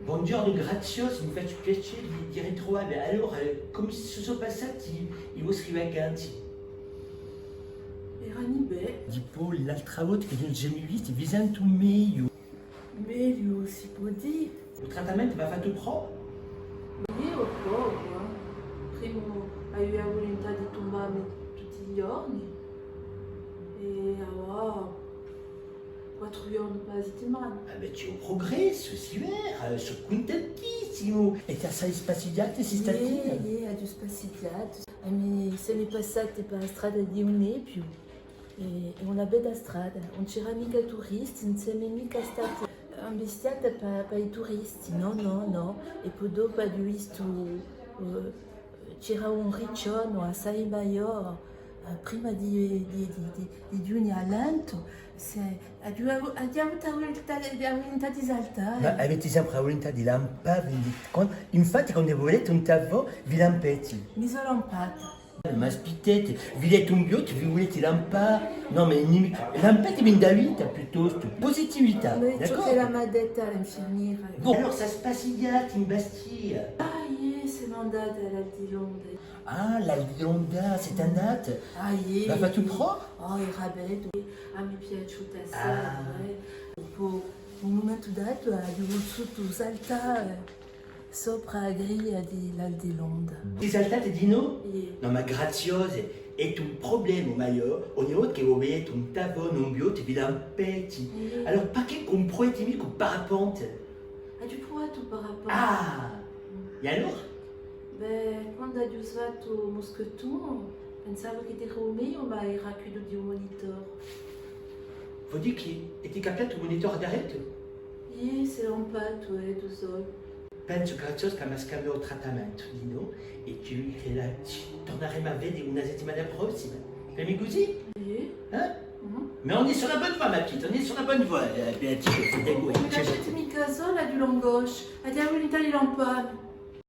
Buongiorno, grazios, mi faccio piacere di ritrovare. Allora, come sono passati i vostri vacanze? Erano bene, Tipo, l'altra volta che non ci siamo visti, vi sento meglio. meglio si può dire. Il trattamento va fatto proprio? Io poco, prima avevo la volontà di tombare tutti i giorni e ora 4 giorni per la settimana. Ah beh, c'è un progresso, si vede, sono contentissimo. E ti assai spaziate si stamattina? Ha già spaziato. Siamo passati per la strada di Unepio e una bella strada, non c'era mica turisti, non siamo mica stati ambisciati per i turisti, no. E poi dopo abbiamo visto, c'era un riccione assai maggiore, prima di giugno all'alto, abbiamo avuto la volontà di saltare. Ma avete sempre la volontà di lampare, infatti quando volete un tavolo, vi lampete. Mi sono lampata. Ma aspettate, vi date un biotto, vi volete lampare? No, ma lampate mi dà vita piuttosto, positività, Ma ciò che d'accordo? la m'ha detta l'infermiera. Bon, alors ça se passe in Bastille. Siamo andati all'Aldilonde. Ah, l'Aldilonda, c'est un date. Va fatto proprio? Era bello. Mi è piaciuta Ah. assai. Dopo un momento dato abbiamo voluto saltare sopra la griglia dell'Aldilonda. Ti saltate di no? E No, ma graziose, è un problema maggiore. Ogni volta che voi vedete un tavolo, un biotto, vi lampete. Alors, perché comprate mica un parapente? hai provato il parapente? Ah! E allora? Beh, quando ho usato il moschetton, pensavo che era meglio, ma era chiuso di un monitor. Vuol dire che ti cambiato un monitor d'arrêt? Si è lampato, tu sai. Penso graziose che mi ha scambiato il trattamento, di no? E ci torneremo a vedere una settimana prossima. Fammi così? Hein? Mais on est sur la bonne voie, ma petite, on est sur la bonne voie. Beatrice, c'est Mi lasciatemi in casa, la di Longosce, abbiamo unità di lampade.